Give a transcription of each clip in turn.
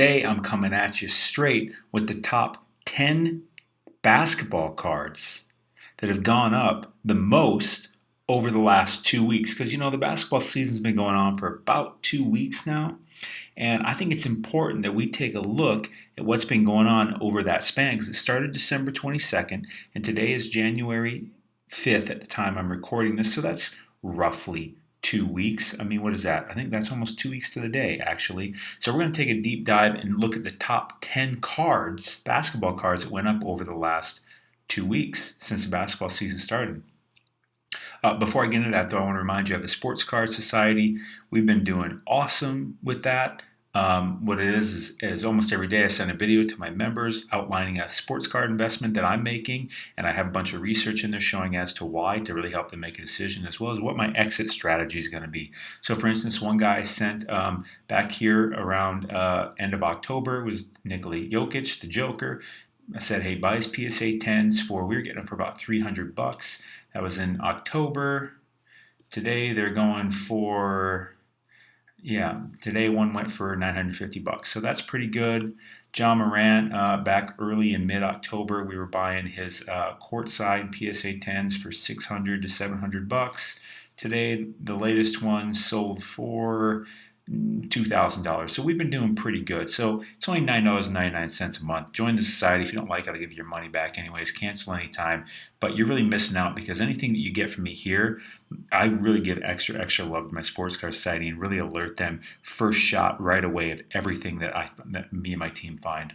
Today I'm coming at you straight with the top 10 basketball cards that have gone up the most over the last 2 weeks. Because the basketball season's been going on for about 2 weeks now. And I think it's important that we take a look at what's been going on over that span, because it started December 22nd, and today is January 5th at the time I'm recording this. So that's roughly 2 weeks. I mean, what is that? I think that's almost 2 weeks to the day, actually. So we're going to take a deep dive and look at the top 10 cards, basketball cards, that went up over the last 2 weeks since the basketball season started. Before I get into that, though, I want to remind you of the Sports Card Society. We've been doing awesome with that. What it is almost every day I send a video to my members outlining a sports card investment that I'm making, and I have a bunch of research in there showing as to why, to really help them make a decision, as well as what my exit strategy is going to be. So, for instance, one guy I sent back here around end of October was Nikola Jokic, the Joker. I said, hey, buy his PSA 10s we were getting them for about $300. That was in October. Today they're going for, today one went for $950. So that's pretty good. John Morant, back early in mid-October, we were buying his courtside PSA 10s for $600 to $700. Today, the latest one sold for $2,000. So we've been doing pretty good. So it's only $9.99 a month. Join the society. If you don't like it, I'll give you your money back anyways. Cancel anytime. But you're really missing out, because anything that you get from me here, I really give extra love to my Sports Card Society and really alert them first shot right away of everything that me and my team find.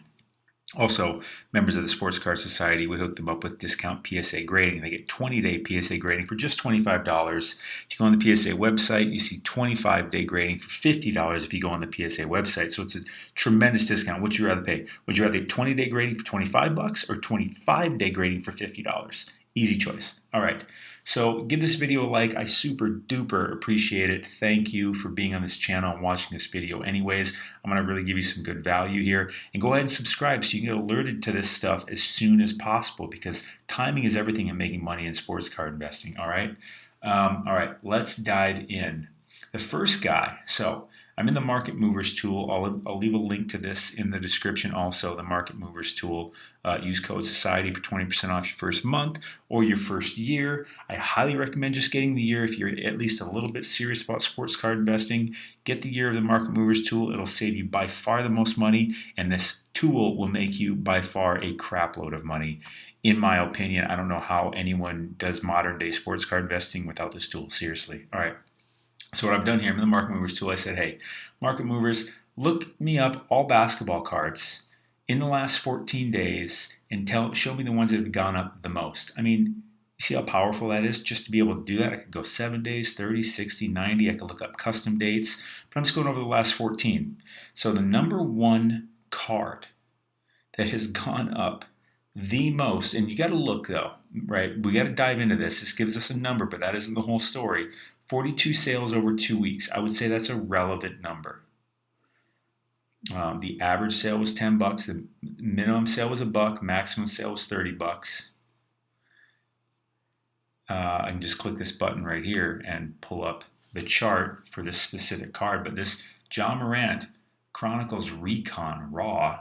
Also, members of the Sports Card Society, we hook them up with discount PSA grading. They get 20-day PSA grading for just $25. If you go on the PSA website, you see 25-day grading for $50 if you go on the PSA website. So it's a tremendous discount. What would you rather pay? Would you rather get 20-day grading for $25 or 25-day grading for $50? Easy choice. All right. So give this video a like. I super duper appreciate it. Thank you for being on this channel and watching this video anyways. I'm going to really give you some good value here. And go ahead and subscribe so you can get alerted to this stuff as soon as possible, because timing is everything in making money in sports card investing. All right. All right. Let's dive in. The first guy. So I'm in the Market Movers tool. I'll leave a link to this in the description also, the Market Movers tool. Use code SOCIETY for 20% off your first month or your first year. I highly recommend just getting the year if you're at least a little bit serious about sports card investing. Get the year of the Market Movers tool. It'll save you by far the most money, and this tool will make you by far a crap load of money. In my opinion, I don't know how anyone does modern day sports card investing without this tool. Seriously. All right. So what I've done here, I'm in the Market Movers tool. I said, hey, Market Movers, look me up all basketball cards in the last 14 days and show me the ones that have gone up the most. I mean, you see how powerful that is? Just to be able to do that, I could go 7 days, 30, 60, 90. I could look up custom dates, but I'm just going over the last 14. So the number one card that has gone up the most, and you got to look though, right? We got to dive into this. This gives us a number, but that isn't the whole story. 42 sales over 2 weeks. I would say that's a relevant number. The average sale was $10. The minimum sale was $1. Maximum sale was $30. I can just click this button right here and pull up the chart for this specific card. But this John Morant Chronicles Recon Raw.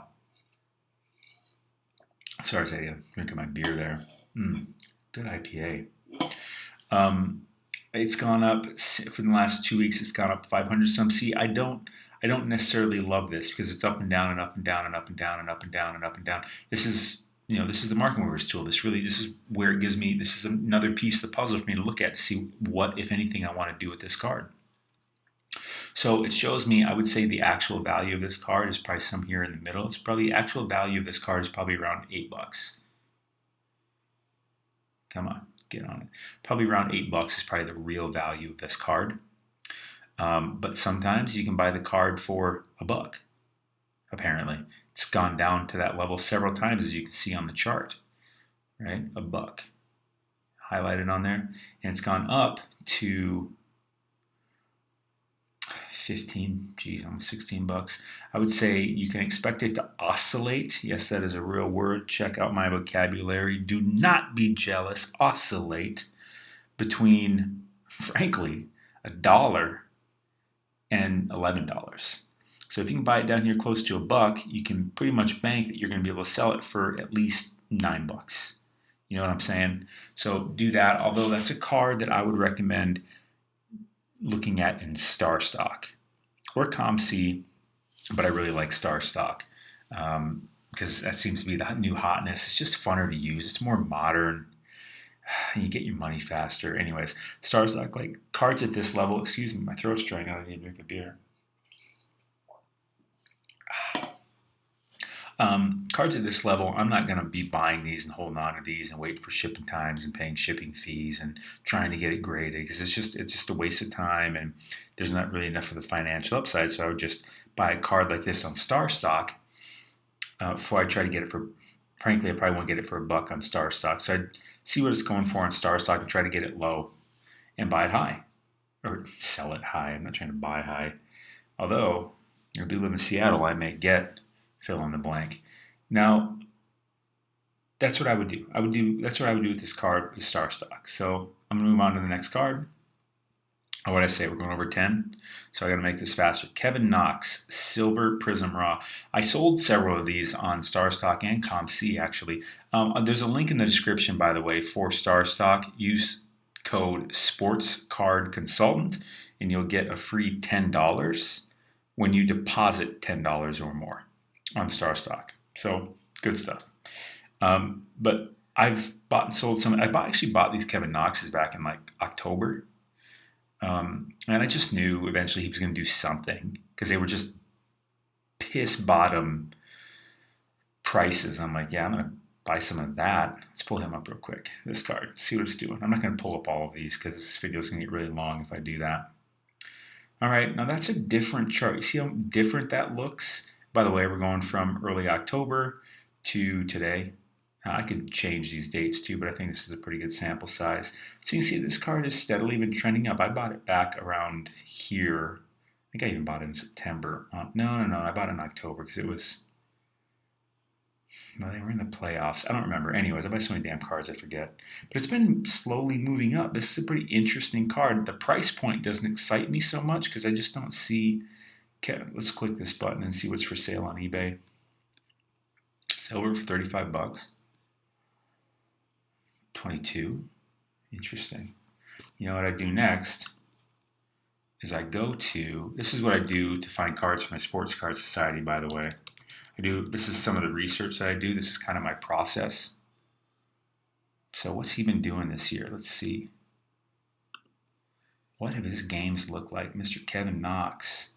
Sorry, I'm drinking my beer there. Good IPA. It's gone up for the last 2 weeks. It's gone up 500 some. See, I don't necessarily love this because it's up and down and up and down and up and down and up and down and up and down. This is the Market Movers tool. This is where it gives me. This is another piece of the puzzle for me to look at to see what, if anything, I want to do with this card. So it shows me. I would say the actual value of this card is probably some here in the middle. It's probably the actual value of this card is probably around $8. Come on. Get on it. Probably around $8 is probably the real value of this card. But sometimes you can buy the card for $1. Apparently, it's gone down to that level several times, as you can see on the chart. Right, $1 highlighted on there, and it's gone up to 15, almost $16. I would say you can expect it to oscillate. Yes, that is a real word. Check out my vocabulary. Do not be jealous. Oscillate between, frankly, $1 and $11. So if you can buy it down here close to $1, you can pretty much bank that you're going to be able to sell it for at least $9. You know what I'm saying? So do that, although that's a card that I would recommend looking at in StarStock or ComC, but I really like StarStock because that seems to be the new hotness. It's just funner to use. It's more modern. And you get your money faster. Anyways, StarStock, like cards at this level, excuse me, my throat's drying out. I need to drink a beer. Cards at this level, I'm not going to be buying these and holding on to these and waiting for shipping times and paying shipping fees and trying to get it graded because it's just a waste of time and there's not really enough of the financial upside. So I would just buy a card like this on StarStock before I try to get it for. Frankly, I probably won't get it for $1 on StarStock. So I'd see what it's going for on StarStock and try to get it low and buy it high or sell it high. I'm not trying to buy high, although I do live in Seattle. I may get fill in the blank. Now, that's what I would do. That's what I would do with this card with StarStock. So I'm going to move on to the next card. Or what I say, we're going over 10. So I got to make this faster. Kevin Knox, Silver Prism Raw. I sold several of these on StarStock and ComC, actually. There's a link in the description, by the way, for StarStock. Use code SportsCardConsultant, and you'll get a free $10 when you deposit $10 or more on StarStock. So good stuff. But I've bought and sold some. Actually bought these Kevin Knoxes back in like October. And I just knew eventually he was going to do something because they were just piss bottom prices. I'm like, yeah, I'm going to buy some of that. Let's pull him up real quick. This card, see what it's doing. I'm not going to pull up all of these because this video is going to get really long if I do that. All right, now that's a different chart. You see how different that looks? By the way, we're going from early October to today. I could change these dates too, but I think this is a pretty good sample size. So you can see this card has steadily been trending up. I bought it back around here. I think I even bought it in September. No, I bought it in October because it was, no, they were in the playoffs. I don't remember. Anyways, I buy so many damn cards, I forget. But it's been slowly moving up. This is a pretty interesting card. The price point doesn't excite me so much because I just don't see. Okay, let's click this button and see what's for sale on eBay. Silver for $35. 22. Interesting. You know what I do next is I go to, this is what I do to find cards for my Sports Card Society, by the way. This is some of the research that I do. This is kind of my process. So what's he been doing this year? Let's see. What have his games looked like? Mr. Kevin Knox.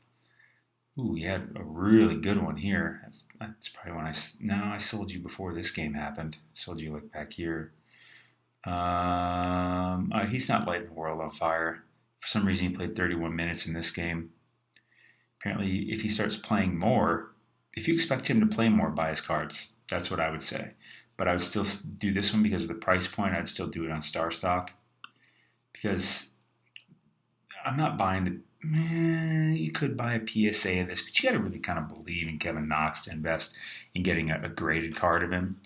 Ooh, he had a really good one here. That's probably when I sold you before this game happened. Sold you like back here. He's not lighting the world on fire. For some reason, he played 31 minutes in this game. Apparently, if he starts playing more, if you expect him to play more, buy his cards. That's what I would say. But I would still do this one because of the price point. I'd still do it on StarStock because I'm not buying the. You could buy a PSA of this, but you got to really kind of believe in Kevin Knox to invest in getting a graded card of him.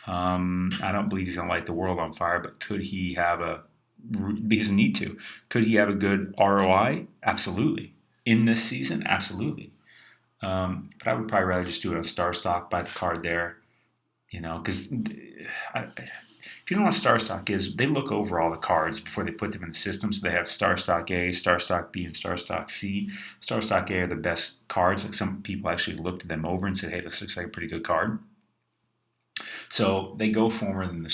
I don't believe he's going to light the world on fire, but could he have he doesn't need to. Could he have a good ROI? Absolutely. In this season? Absolutely. But I would probably rather just do it on StarStock, buy the card there, because if you know what StarStock is, they look over all the cards before they put them in the system. So they have StarStock A, StarStock B, and StarStock C. StarStock A are the best cards. Like some people actually looked them over and said, hey, this looks like a pretty good card. So they go for more than the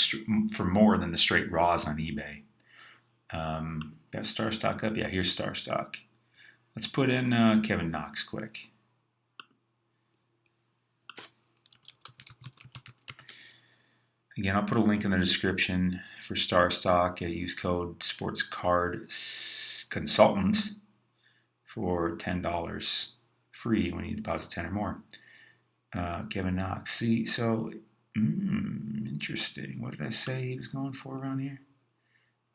straight raws on eBay. Got StarStock up? Yeah, here's StarStock. Let's put in Kevin Knox quick. Again, I'll put a link in the description for StarStock. Use code SportsCardConsultant for $10 free when you deposit 10 or more. Kevin Knox. See, so interesting. What did I say he was going for around here?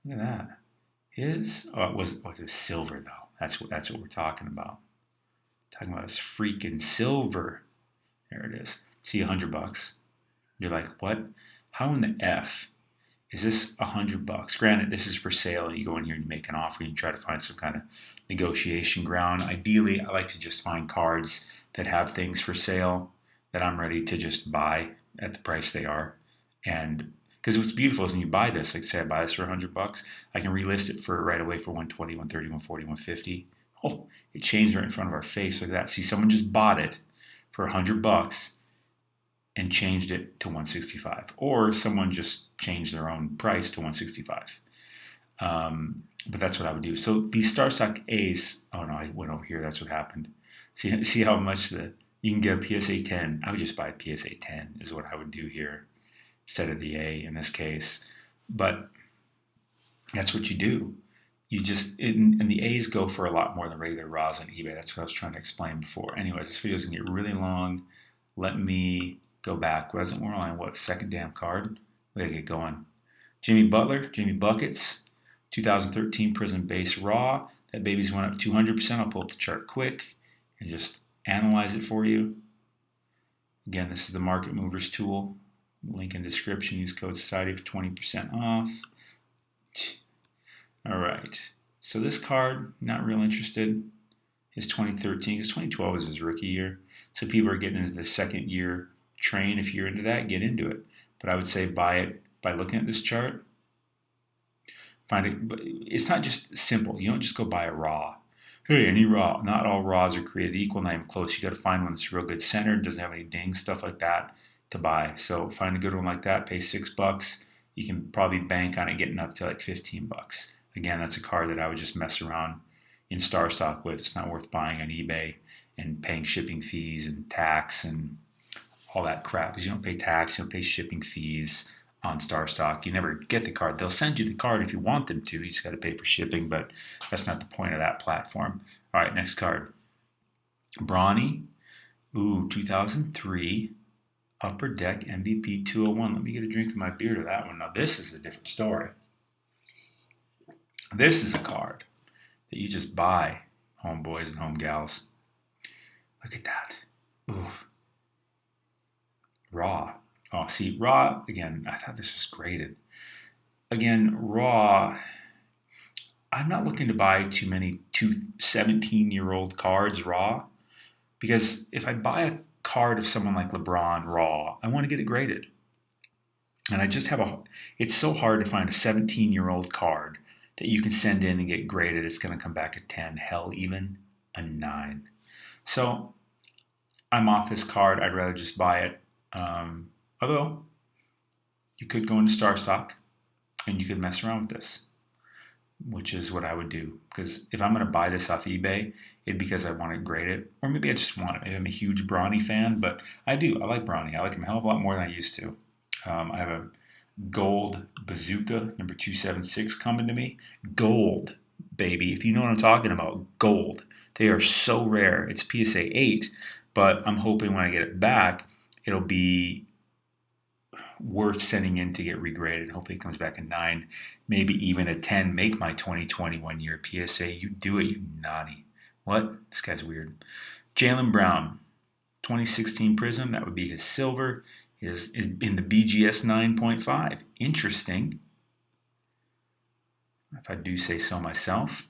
Look at that. It was silver though. That's what we're talking about. Talking about his freaking silver. There it is. See, $100. You're like, what? How in the F is this $100? Granted, this is for sale. You go in here and you make an offer and you try to find some kind of negotiation ground. Ideally, I like to just find cards that have things for sale that I'm ready to just buy at the price they are. And because what's beautiful is when you buy this, like say I buy this for $100, I can relist it for right away for 120, 130, 140, 150. Oh, it changed right in front of our face like that. See, someone just bought it for $100 and changed it to 165, or someone just changed their own price to 165. But that's what I would do. So these StarStock A's, oh no, I went over here. That's what happened. See how much you can get a PSA 10. I would just buy a PSA 10 is what I would do here instead of the A in this case. But that's what you do. You just, and the A's go for a lot more than regular RAWs on eBay. That's what I was trying to explain before. Anyways, this video is going to get really long. Let me go back. We're on what, second damn card? We got to get going. Jimmy Butler, Jimmy Buckets, 2013 Prism Base Raw. That baby's went up 200%. I'll pull up the chart quick and just analyze it for you. Again, this is the Market Movers tool. Link in description. Use code SOCIETY for 20% off. All right. So this card, not real interested, is 2013 because 2012 is his rookie year. So people are getting into the second year train. If you're into that, get into it. But I would say buy it by looking at this chart. Find it. But it's not just simple. You don't just go buy a raw. Hey, any raw. Not all raws are created equal, not even close. You got to find one that's real good centered, doesn't have any dings, stuff like that to buy. So find a good one like that. Pay $6. You can probably bank on it getting up to like $15. Again, that's a card that I would just mess around in StarStock with. It's not worth buying on eBay and paying shipping fees and tax and all that crap. Because you don't pay tax, you don't pay shipping fees on StarStock. You never get the card. They'll send you the card if you want them to. You just got to pay for shipping, but that's not the point of that platform. All right, next card. Bronny. Ooh, 2003. Upper Deck MVP 201. Let me get a drink of my beer to that one. Now, this is a different story. This is a card that you just buy, homeboys and homegals. Look at that. Ooh. Raw. Oh, see, raw, again, I thought this was graded. Again, raw, I'm not looking to buy too many 17-year-old cards raw, because if I buy a card of someone like LeBron raw, I want to get it graded. And I just it's so hard to find a 17-year-old card that you can send in and get graded. It's going to come back a 10, hell, even a 9. So I'm off this card. I'd rather just buy it. Although you could go into StarStock and you could mess around with this, which is what I would do. Because if I'm going to buy this off eBay, it'd be because I want to grade it, or maybe I just want it. Maybe I'm a huge Bronny fan, but I like Bronny. I like him a hell of a lot more than I used to. I have a gold bazooka number 276 coming to me. Gold, baby. If you know what I'm talking about, gold. They are so rare. It's PSA 8, but I'm hoping when I get it back, it'll be worth sending in to get regraded. Hopefully it comes back a 9, maybe even a 10. Make my 2021 year PSA. You do it, you naughty. What? This guy's weird. Jaylen Brown, 2016 Prism. That would be his silver. Is in the BGS 9.5. Interesting, if I do say so myself.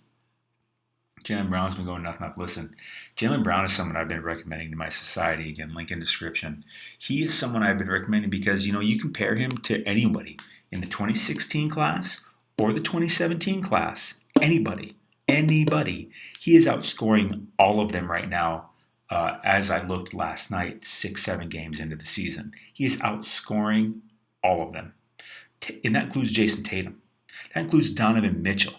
Jaylen Brown's been going nothing up. Listen, Jaylen Brown is someone I've been recommending to my society. Again, link in description. He is someone I've been recommending because, you compare him to anybody in the 2016 class or the 2017 class. Anybody. He is outscoring all of them right now. As I looked last night, 6-7 games into the season. He is outscoring all of them. And that includes Jason Tatum. That includes Donovan Mitchell.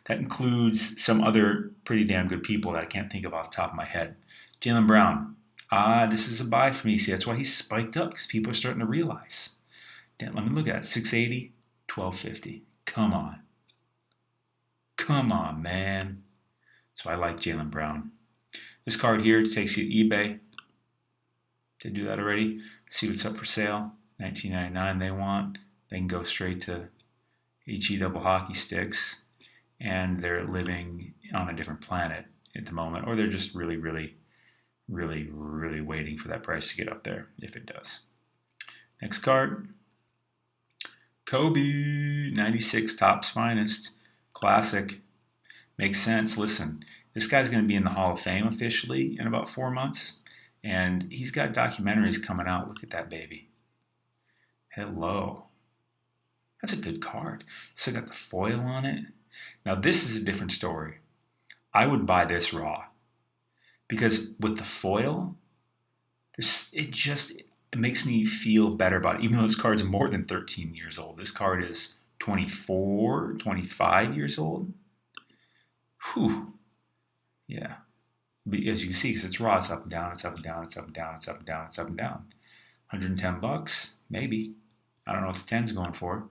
That includes some other pretty damn good people that I can't think of off the top of my head. Jaylen Brown. This is a buy for me. See, that's why he's spiked up, because people are starting to realize. Damn, let me look at that. 680, 1250. Come on, man. So I like Jaylen Brown. This card here takes you to eBay. Did do that already. See what's up for sale. $19.99 they want. They can go straight to HE double hockey sticks. And they're living on a different planet at the moment. Or they're just really, really, really, really waiting for that price to get up there, if it does. Next card. Kobe, 96 Topps Finest. Classic. Makes sense. Listen. This guy's going to be in the Hall of Fame officially in about 4 months. And he's got documentaries coming out. Look at that baby. Hello. That's a good card. Still got the foil on it. Now this is a different story. I would buy this raw. Because with the foil, it makes me feel better about it. Even though this card's more than 13 years old. This card is 24, 25 years old. Whew. Yeah. But as you can see, because it's raw, it's up and down, it's up and down, it's up and down, it's up and down, it's up and down. $110, maybe. I don't know what the 10's going for.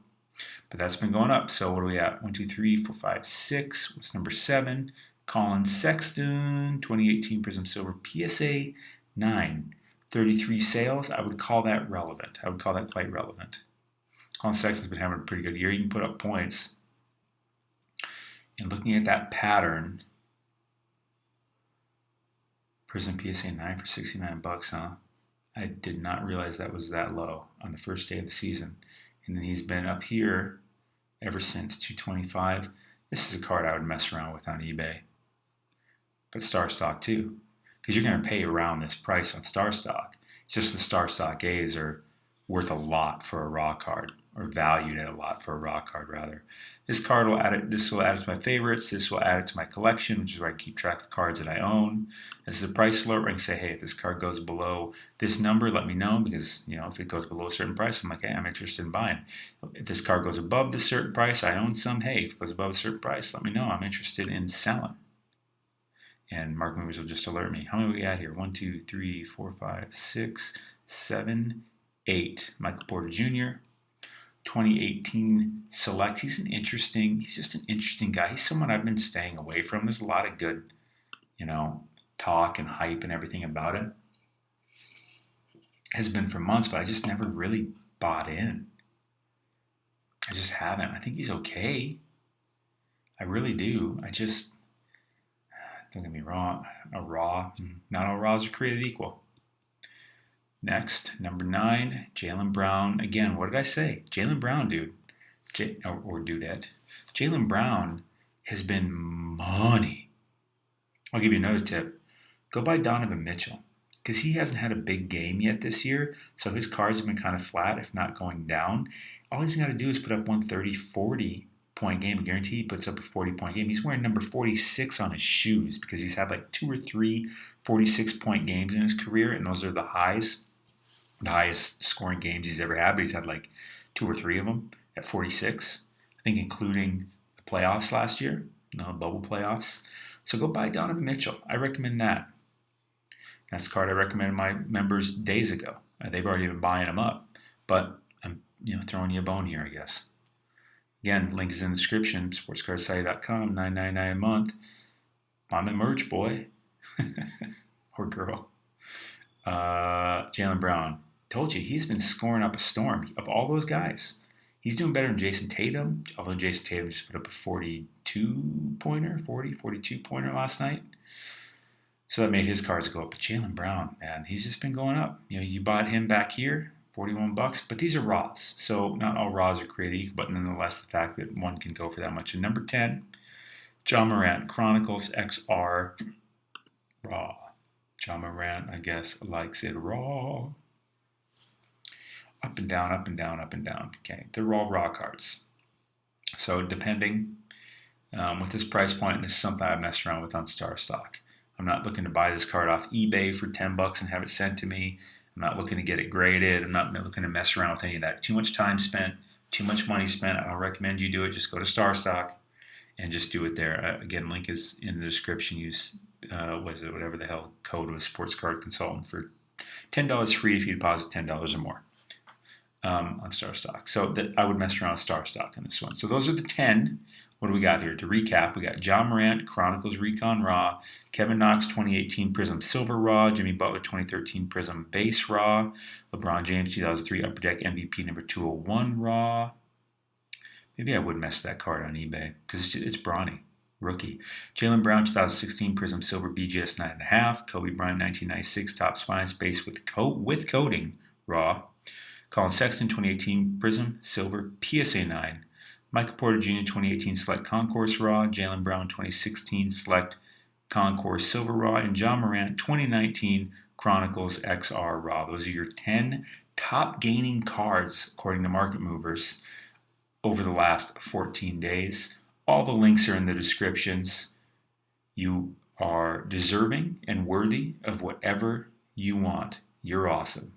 But that's been going up. So what are we at? 1, 2, 3, 4, 5, 6. What's number 7? Colin Sexton, 2018 Prism Silver PSA 9. 33 sales. I would call that relevant. I would call that quite relevant. Colin Sexton's been having a pretty good year. You can put up points. And looking at that pattern, Prism PSA 9 for $69, huh? I did not realize that was that low on the first day of the season. And then he's been up here ever since 225. This is a card I would mess around with on eBay. But StarStock too. Because you're going to pay around this price on StarStock. It's just the StarStock A's are worth a lot for a raw card. Or valued at a lot for a raw card, rather. This card will add it. This will add it to my favorites. This will add it to my collection, which is where I keep track of cards that I own. This is a price alert where I can say, hey, if this card goes below this number, let me know, because if it goes below a certain price, I'm like, hey, I'm interested in buying. If this card goes above this certain price, I own some. Hey, if it goes above a certain price, let me know. I'm interested in selling. And Mark Movers will just alert me. How many we got here? 1, 2, 3, 4, 5, 6, 7, 8. Michael Porter Jr. 2018 Select. He's just an interesting guy. He's someone I've been staying away from. There's a lot of good, talk and hype and everything about him. Has been for months, but I just never really bought in. I just haven't. I think he's okay. I really do. Don't get me wrong, not all raws are created equal. Next, number 9, Jaylen Brown. Again, what did I say? Jaylen Brown, dude. Or dudette. Jaylen Brown has been money. I'll give you another tip. Go buy Donovan Mitchell. Because he hasn't had a big game yet this year. So his cards have been kind of flat, if not going down. All he's got to do is put up 130, 40-point game. I guarantee he puts up a 40-point game. He's wearing number 46 on his shoes because he's had like 2 or 3 46-point games in his career. And those are the highest scoring games he's ever had. But he's had like 2 or 3 of them at 46. I think including the playoffs last year. Bubble playoffs. So go buy Donovan Mitchell. I recommend that. That's the card I recommended my members days ago. They've already been buying them up. But I'm throwing you a bone here, I guess. Again, link is in the description. SportsCardConsultant.com, $9.99 a month. I'm a merch boy. Or girl. Jaylen Brown. Told you, he's been scoring up a storm. Of all those guys, he's doing better than Jason Tatum. Although Jason Tatum just put up a 42-pointer last night. So that made his cards go up. But Jaylen Brown, man, he's just been going up. You bought him back here, $41. But these are raws. So not all raws are created equal, but nonetheless, the fact that one can go for that much. And number 10, John Morant, Chronicles XR Raw. John Morant, I guess, likes it raw. Up and down, up and down, up and down. Okay, they're all raw cards. So depending with this price point, this is something I messed around with on StarStock. I'm not looking to buy this card off eBay for $10 and have it sent to me. I'm not looking to get it graded. I'm not looking to mess around with any of that. Too much time spent, too much money spent. I don't recommend you do it. Just go to StarStock and just do it there. Again, link is in the description. Use whatever the hell code was, SportsCardConsultant for $10 free if you deposit $10 or more on StarStock. So I would mess around with StarStock on this one. So those are the 10. What do we got here? To recap, we got John Morant, Chronicles Recon Raw, Kevin Knox 2018 Prism Silver Raw, Jimmy Butler 2013 Prism Base Raw, LeBron James 2003 Upper Deck MVP number 201 Raw. Maybe I would mess that card on eBay because it's brawny. Rookie. Jaylen Brown 2016 Prism Silver BGS 9.5, Kobe Bryant 1996 Topps Finest Base with coating Raw, Colin Sexton 2018 Prism Silver PSA 9, Michael Porter Jr. 2018 Select Concourse Raw, Jaylen Brown 2016 Select Concourse Silver Raw, and John Morant 2019 Chronicles XR Raw. Those are your 10 top gaining cards according to Market Movers over the last 14 days. All the links are in the descriptions. You are deserving and worthy of whatever you want. You're awesome.